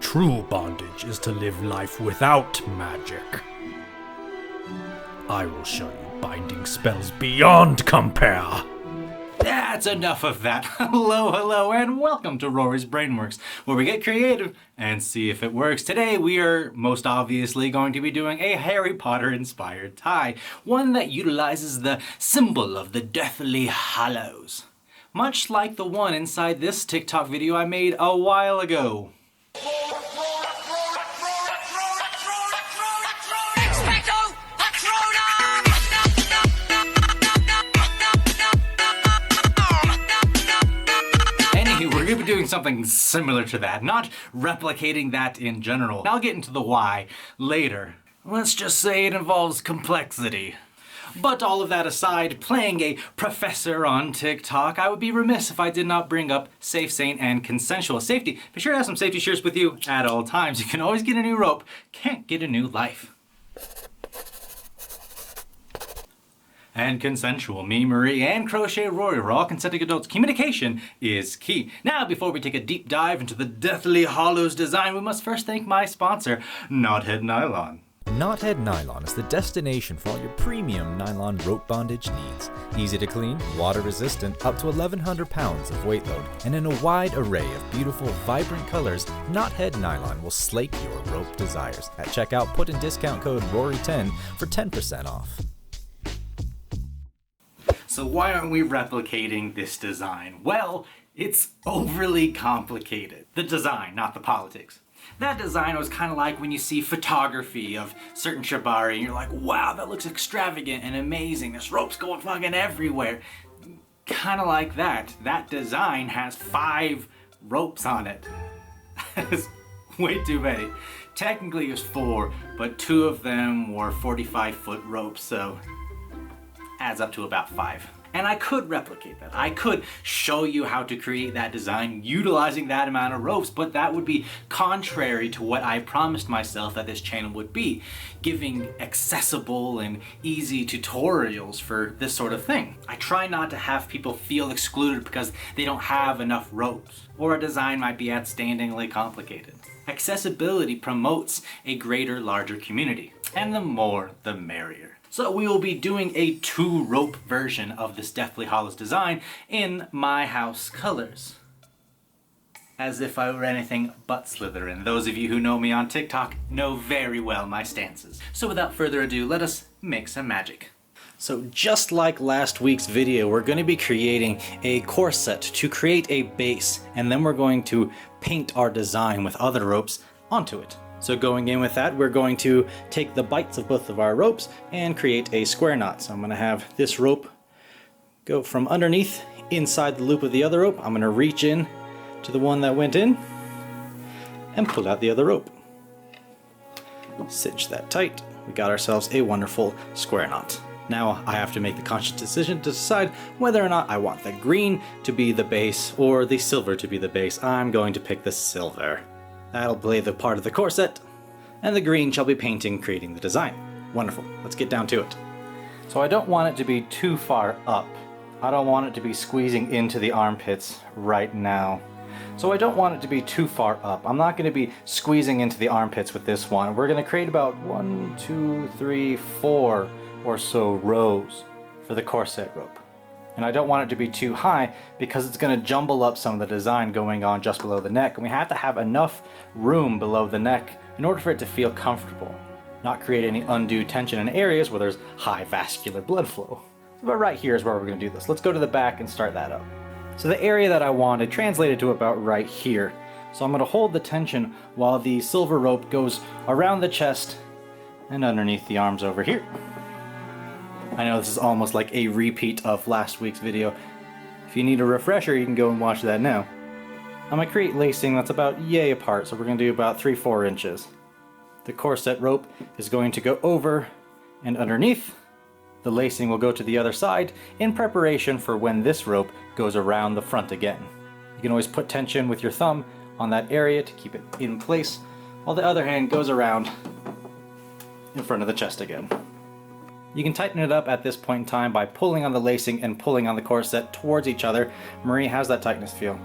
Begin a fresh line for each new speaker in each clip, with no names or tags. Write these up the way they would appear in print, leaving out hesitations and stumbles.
true bondage is to live life without magic. I will show you binding spells beyond compare.
That's enough of that. Hello, and welcome to Rory's Brainworks, where we get creative and see if it works. Today we are most obviously going to be doing a Harry Potter inspired tie, one that utilizes the symbol of the Deathly Hallows, much like the one inside this TikTok video I made a while ago. We're going to be doing something similar to that, not replicating that in general. I'll get into the why later. Let's just say it involves complexity. But all of that aside, playing a professor on TikTok, I would be remiss if I did not bring up safe, sane, and consensual safety. Be sure to have some safety shears with you at all times. You can always get a new rope, can't get a new life. And consensual. Me, Marie, and Crochet Rory are all consenting adults. Communication is key. Now, before we take a deep dive into the Deathly Hallows design, we must first thank my sponsor, Knothead Nylon.
Knothead Nylon is the destination for all your premium nylon rope bondage needs. Easy to clean, water resistant, up to 1,100 pounds of weight load, and in a wide array of beautiful, vibrant colors, Knothead Nylon will slake your rope desires. At checkout, put in discount code RORY10 for 10% off.
So why aren't we replicating this design? Well, it's overly complicated. The design, not the politics. That design was kind of like when you see photography of certain shibari and you're like, wow, that looks extravagant and amazing. This rope's going fucking everywhere. Kind of like that. That design has 5 ropes on it. It's way too many. Technically it's 4, but 2 of them were 45-foot ropes, so adds up to about 5. And I could replicate that. I could show you how to create that design utilizing that amount of ropes, but that would be contrary to what I promised myself that this channel would be, giving accessible and easy tutorials for this sort of thing. I try not to have people feel excluded because they don't have enough ropes, or a design might be outstandingly complicated. Accessibility promotes a greater, larger community, and the more, the merrier. So we will be doing a 2-rope version of this Deathly Hallows design in my house colors. As if I were anything but Slytherin. Those of you who know me on TikTok know very well my stances. So without further ado, let us make some magic. So just like last week's video, we're going to be creating a corset to create a base, and then we're going to paint our design with other ropes onto it. So going in with that, we're going to take the bites of both of our ropes and create a square knot. So I'm going to have this rope go from underneath inside the loop of the other rope. I'm going to reach in to the one that went in and pull out the other rope. Cinch that tight. We got ourselves a wonderful square knot. Now I have to make the conscious decision to decide whether or not I want the green to be the base or the silver to be the base. I'm going to pick the silver. That'll play the part of the corset, and the green shall be painting, creating the design. Wonderful, let's get down to it. So I don't want it to be too far up. I don't want it to be squeezing into the armpits right now. So I don't want it to be too far up. I'm not going to be squeezing into the armpits with this one. We're going to create about 1, 2, 3, 4 or so rows for the corset rope. And I don't want it to be too high because it's going to jumble up some of the design going on just below the neck. And we have to have enough room below the neck in order for it to feel comfortable, not create any undue tension in areas where there's high vascular blood flow. But right here is where we're going to do this. Let's go to the back and start that up. So the area that I wanted translated to about right here. So I'm going to hold the tension while the silver rope goes around the chest and underneath the arms over here. I know this is almost like a repeat of last week's video. If you need a refresher, you can go and watch that now. I'm going to create lacing that's about yay apart, so we're going to do about 3-4 inches. The corset rope is going to go over and underneath. The lacing will go to the other side in preparation for when this rope goes around the front again. You can always put tension with your thumb on that area to keep it in place, while the other hand goes around in front of the chest again. You can tighten it up at this point in time by pulling on the lacing and pulling on the corset towards each other. Marie, how's that tightness feel?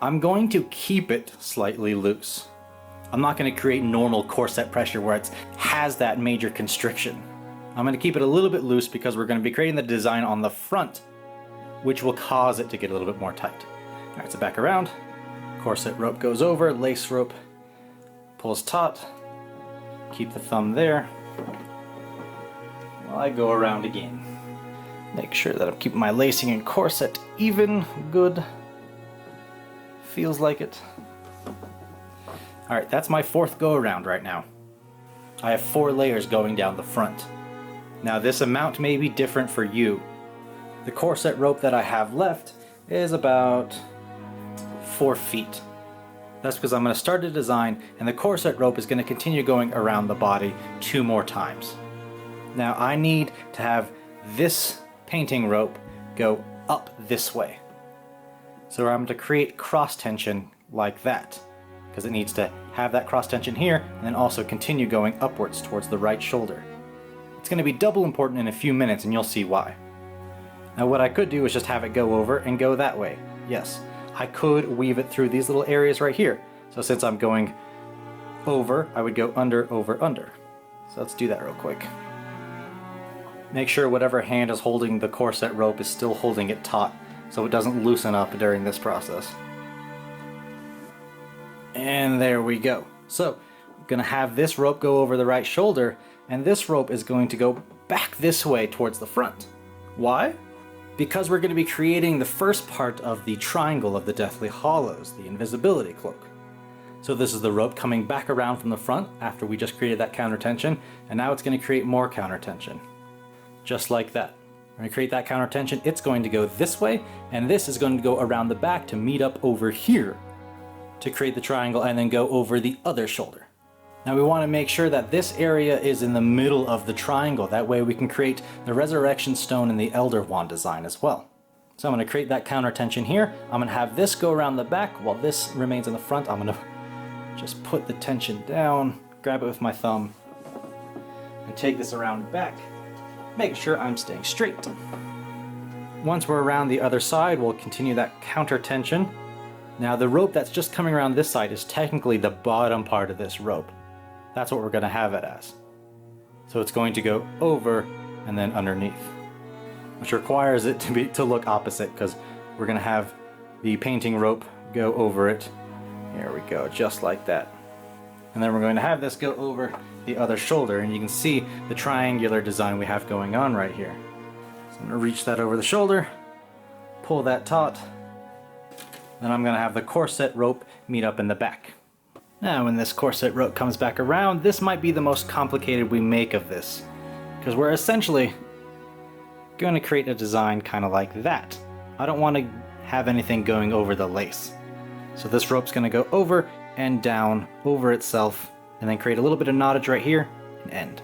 I'm going to keep it slightly loose. I'm not going to create normal corset pressure where it has that major constriction. I'm going to keep it a little bit loose because we're going to be creating the design on the front, which will cause it to get a little bit more tight. All right, so back around. Corset rope goes over, lace rope pulls taut. Keep the thumb there while I go around again. Make sure that I'm keeping my lacing and corset even, good. Feels like it. All right, that's my 4th go around right now. I have 4 layers going down the front. Now this amount may be different for you. The corset rope that I have left is about 4 feet. That's because I'm going to start a design and the corset rope is going to continue going around the body 2 more times. Now I need to have this painting rope go up this way. So I'm going to create cross tension like that, because it needs to have that cross tension here and then also continue going upwards towards the right shoulder. It's going to be double important in a few minutes and you'll see why. Now what I could do is just have it go over and go that way. Yes, I could weave it through these little areas right here. So since I'm going over, I would go under, over, under. So let's do that real quick. Make sure whatever hand is holding the corset rope is still holding it taut so it doesn't loosen up during this process. And there we go. So I'm going to have this rope go over the right shoulder, and this rope is going to go back this way towards the front. Why? Because we're going to be creating the first part of the triangle of the Deathly Hallows, the Invisibility Cloak. So this is the rope coming back around from the front after we just created that counter tension, and now it's going to create more counter tension. Just like that. We're going to create that counter tension. It's going to go this way, and this is going to go around the back to meet up over here to create the triangle and then go over the other shoulder. Now we want to make sure that this area is in the middle of the triangle. That way we can create the resurrection stone and the elderwand design as well. So I'm going to create that counter tension here. I'm going to have this go around the back while this remains in the front. I'm going to just put the tension down, grab it with my thumb, and take this around back. Make sure I'm staying straight. Once we're around the other side, we'll continue that counter tension. Now the rope that's just coming around this side is technically the bottom part of this rope. That's what we're going to have it as. So it's going to go over and then underneath, which requires it to look opposite because we're going to have the painting rope go over it. There we go, just like that. And then we're going to have this go over the other shoulder, and you can see the triangular design we have going on right here. So I'm going to reach that over the shoulder, pull that taut, then I'm going to have the corset rope meet up in the back. Now when this corset rope comes back around, this might be the most complicated we make of this, because we're essentially going to create a design kind of like that. I don't want to have anything going over the lace. So this rope's going to go over and down over itself, and then create a little bit of knottage right here and end.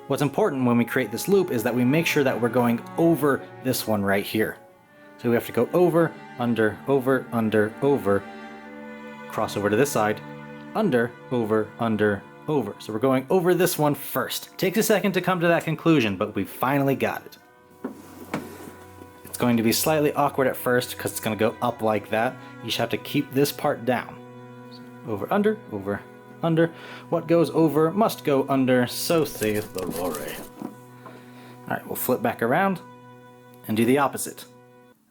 What's important when we create this loop is that we make sure that we're going over this one right here. So we have to go over, under, over, cross over to this side, under, over, over. So we're going over this one first. Takes a second to come to that conclusion, but we finally got it. It's going to be slightly awkward at first because it's going to go up like that. You just have to keep this part down. Over, under, under. What goes over must go under, so saith the Rory. Alright, we'll flip back around and do the opposite.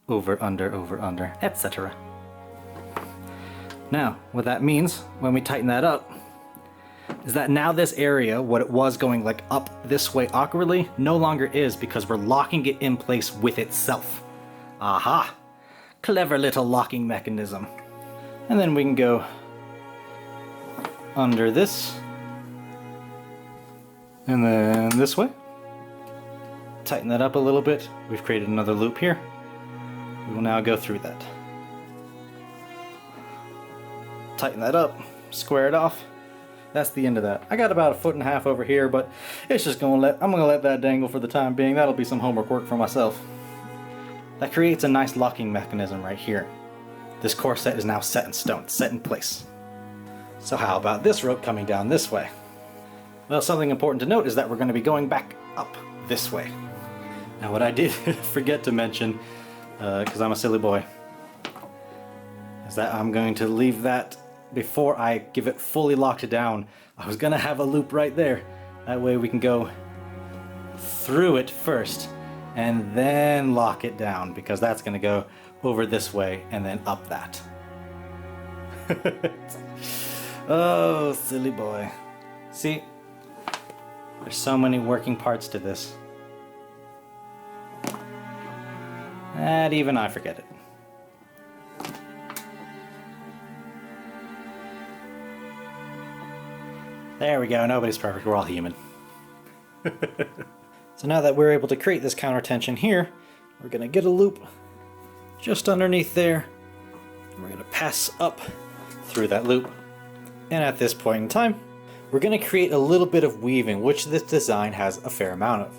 Over, under, etc. Now, what that means when we tighten that up is that now this area, what it was going like up this way awkwardly, no longer is because we're locking it in place with itself. Aha! Clever little locking mechanism. And then we can go under this, and then this way. Tighten that up a little bit. We've created another loop here. We will now go through that. Tighten that up, square it off. That's the end of that. I got about 1.5 feet over here, but it's just I'm gonna let that dangle for the time being. That'll be some homework work for myself. That creates a nice locking mechanism right here. This corset is now set in stone, set in place. So how about this rope coming down this way? Well, something important to note is that we're going to be going back up this way. Now what I did forget to mention, because I'm a silly boy, is that I'm going to leave that before I give it fully locked down. I was gonna have a loop right there. That way we can go through it first and then lock it down, because that's gonna go over this way and then up that. Oh, silly boy. See, there's so many working parts to this. And even I forget it. There we go, nobody's perfect, we're all human. So now that we're able to create this counter tension here, we're gonna get a loop just underneath there. We're gonna pass up through that loop. And at this point in time, we're gonna create a little bit of weaving, which this design has a fair amount of.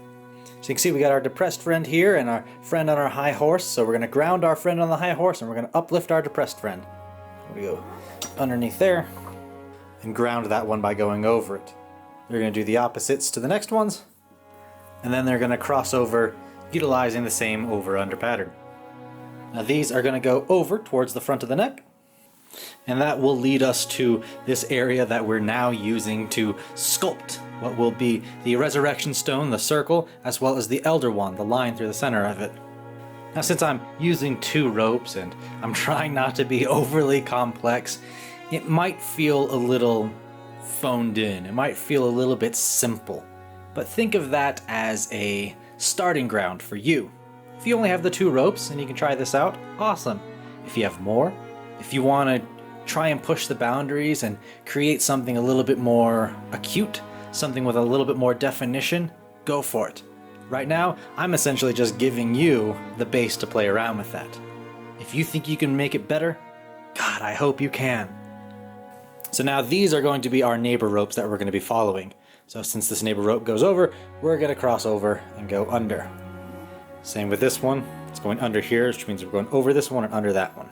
So you can see we got our depressed friend here and our friend on our high horse. So we're gonna ground our friend on the high horse and we're gonna uplift our depressed friend. We go underneath there and ground that one by going over it. They're gonna do the opposites to the next ones, and then they're gonna cross over utilizing the same over-under pattern. Now these are gonna go over towards the front of the neck, and that will lead us to this area that we're now using to sculpt what will be the resurrection stone, the circle, as well as the elderwand, the line through the center of it. Now since I'm using 2 ropes and I'm trying not to be overly complex, it might feel a little phoned in, it might feel a little bit simple, but think of that as a starting ground for you. If you only have the 2 ropes and you can try this out, awesome. If you have more, if you want to try and push the boundaries and create something a little bit more acute, something with a little bit more definition, go for it. Right now, I'm essentially just giving you the base to play around with that. If you think you can make it better, God, I hope you can. So now these are going to be our neighbor ropes that we're going to be following. So since this neighbor rope goes over, we're going to cross over and go under. Same with this one. It's going under here, which means we're going over this one and under that one.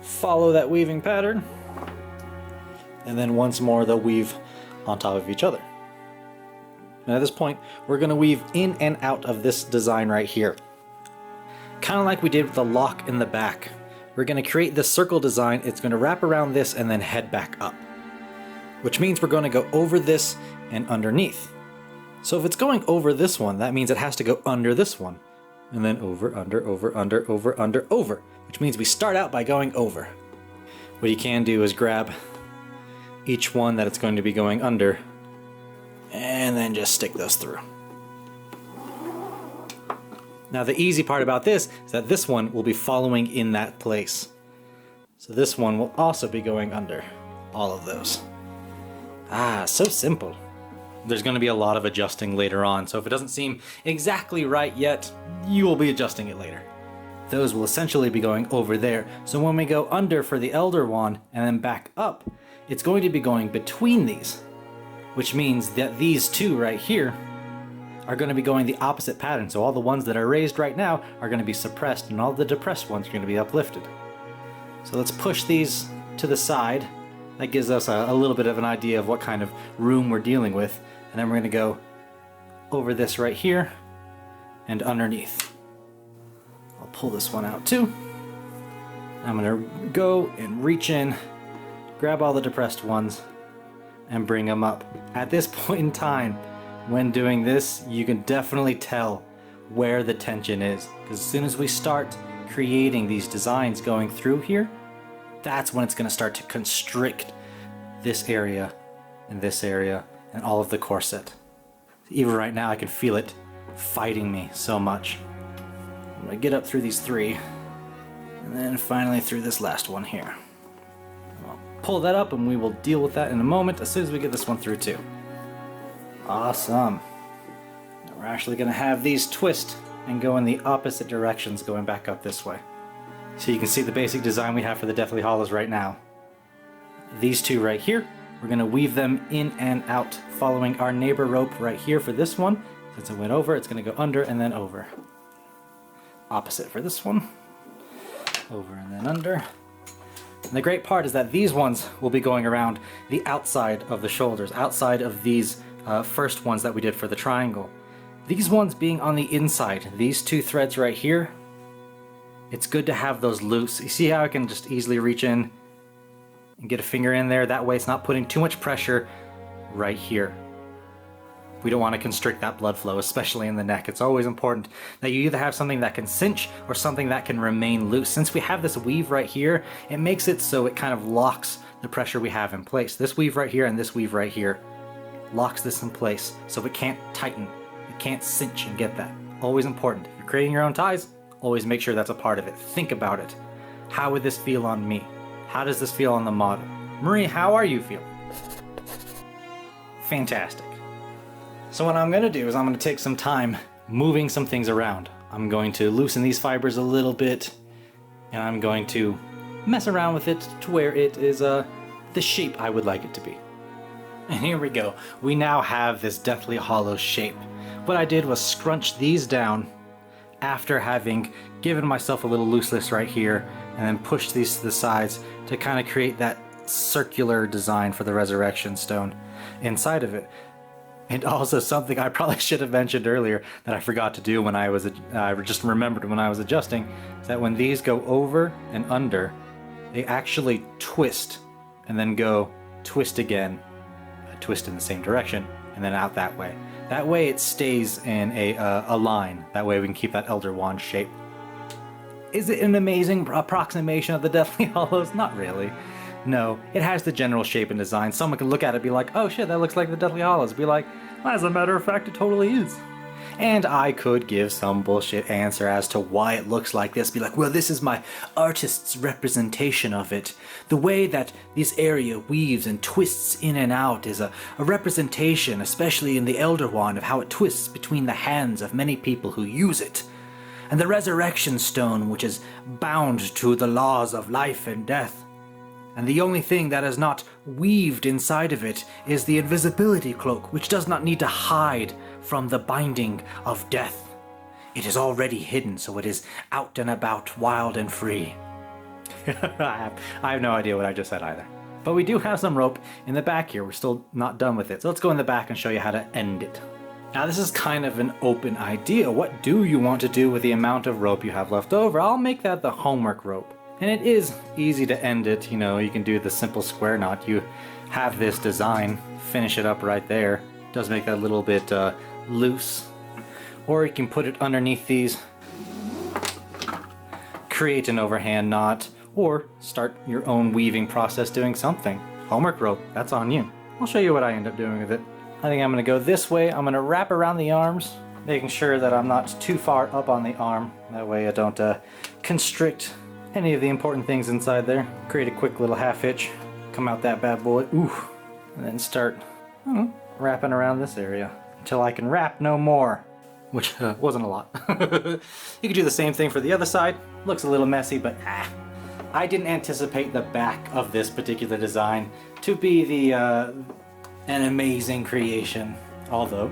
Follow that weaving pattern. And then once more they'll weave on top of each other. And at this point, we're going to weave in and out of this design right here. Kind of like we did with the lock in the back. We're going to create this circle design. It's going to wrap around this and then head back up. Which means we're going to go over this and underneath. So if it's going over this one, that means it has to go under this one. And then over, under, over, under, over, under, over. Which means we start out by going over. What you can do is grab each one that it's going to be going under and then just stick those through. Now the easy part about this is that this one will be following in that place. So this one will also be going under all of those. Ah, so simple. There's going to be a lot of adjusting later on, so if it doesn't seem exactly right yet, you will be adjusting it later. Those will essentially be going over there. So when we go under for the elder wand and then back up, it's going to be going between these, which means that these 2 right here are going to be going the opposite pattern. So all the ones that are raised right now are going to be suppressed, and all the depressed ones are going to be uplifted. So let's push these to the side. That gives us a little bit of an idea of what kind of room we're dealing with. And then we're going to go over this right here and underneath. I'll pull this one out too. I'm going to go and reach in, grab all the depressed ones, and bring them up. At this point in time, when doing this, you can definitely tell where the tension is. Because as soon as we start creating these designs going through here, that's when it's going to start to constrict this area and all of the corset. Even right now I can feel it fighting me so much. I'm going to get up through these 3 and then finally through this last one here. I'll pull that up and we will deal with that in a moment as soon as we get this one through too. Awesome. Now we're actually going to have these twist and go in the opposite directions going back up this way. So you can see the basic design we have for the Deathly Hallows right now. These 2 right here, we're going to weave them in and out, following our neighbor rope right here for this one. Since it went over, it's going to go under and then over. Opposite for this one. Over and then under. And the great part is that these ones will be going around the outside of the shoulders, outside of these first ones that we did for the triangle. These ones being on the inside, these 2 threads right here, It's good to have those loose. You see how I can just easily reach in and get a finger in there? That way it's not putting too much pressure right here. We don't want to constrict that blood flow, especially in the neck. It's always important that you either have something that can cinch or something that can remain loose. Since we have this weave right here, it makes it so it kind of locks the pressure we have in place. This weave right here and this weave right here locks this in place so it can't tighten, it can't cinch and get that. Always important. If you're creating your own ties, always make sure that's a part of it. Think about it. How would this feel on me? How does this feel on the model? Marie, how are you feeling? Fantastic. So what I'm going to do is I'm going to take some time moving some things around. I'm going to loosen these fibers a little bit, and I'm going to mess around with it to where it is the shape I would like it to be. And here we go. We now have this Deathly Hallows shape. What I did was scrunch these down after having given myself a little looseness right here, and then push these to the sides to kind of create that circular design for the resurrection stone inside of it. And also something I probably should have mentioned earlier that I forgot to do when I just remembered when I was adjusting, is that when these go over and under, they actually twist and then go twist again, twist in the same direction, and then out that way. That way it stays in a line. That way we can keep that elderwand shape. Is it an amazing approximation of the Deathly Hallows? Not really. No, it has the general shape and design. Someone can look at it and be like, oh shit, that looks like the Deathly Hallows. Be like, as a matter of fact, it totally is. And I could give some bullshit answer as to why it looks like this. Be like, well, this is my artist's representation of it. The way that this area weaves and twists in and out is a representation, especially in the Elderwand, of how it twists between the hands of many people who use it. And the resurrection stone, which is bound to the laws of life and death. And the only thing that is not weaved inside of it is the invisibility cloak, which does not need to hide from the binding of death. It is already hidden, so it is out and about, wild and free. I have no idea what I just said either. But we do have some rope in the back here. We're still not done with it. So let's go in the back and show you how to end it. Now this is kind of an open idea. What do you want to do with the amount of rope you have left over? I'll make that the homework rope. And it is easy to end it, you know, you can do the simple square knot. You have this design, finish it up right there. It does make that a little bit loose. Or you can put it underneath these, create an overhand knot, or start your own weaving process doing something. Homework rope, that's on you. I'll show you what I end up doing with it. I think I'm gonna go this way. I'm gonna wrap around the arms, making sure that I'm not too far up on the arm. That way I don't constrict any of the important things inside there. Create a quick little half hitch, come out that bad boy, ooh, and then start wrapping around this area until I can wrap no more, which wasn't a lot. You could do the same thing for the other side. Looks a little messy, but I didn't anticipate the back of this particular design to be an amazing creation. Although,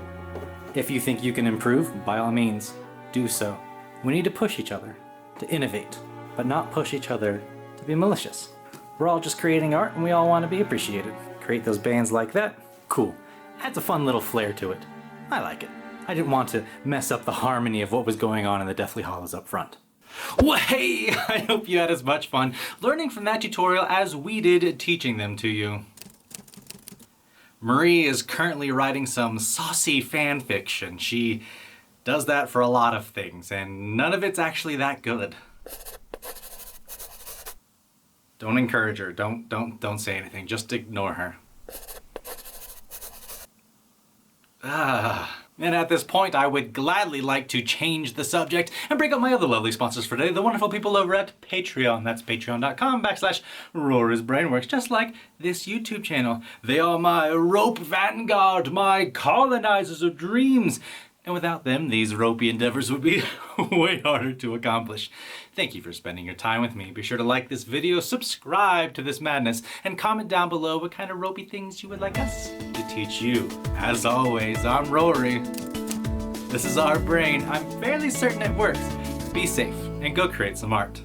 if you think you can improve, by all means, do so. We need to push each other to innovate, but not push each other to be malicious. We're all just creating art and we all want to be appreciated. Create those bands like that, cool. Adds a fun little flair to it. I like it. I didn't want to mess up the harmony of what was going on in the Deathly Hallows up front. Well, hey, I hope you had as much fun learning from that tutorial as we did teaching them to you. Marie is currently writing some saucy fan fiction. She does that for a lot of things, and none of it's actually that good. Don't encourage her. Don't say anything. Just ignore her. And at this point, I would gladly like to change the subject and bring up my other lovely sponsors for today, the wonderful people over at Patreon. That's patreon.com/Rory's Brainworks, just like this YouTube channel. They are my rope vanguard, my colonizers of dreams. And without them, these ropey endeavors would be way harder to accomplish. Thank you for spending your time with me. Be sure to like this video, subscribe to this madness, and comment down below what kind of ropey things you would like us to teach you. As always, I'm Rory. This is our brain. I'm fairly certain it works. Be safe and go create some art.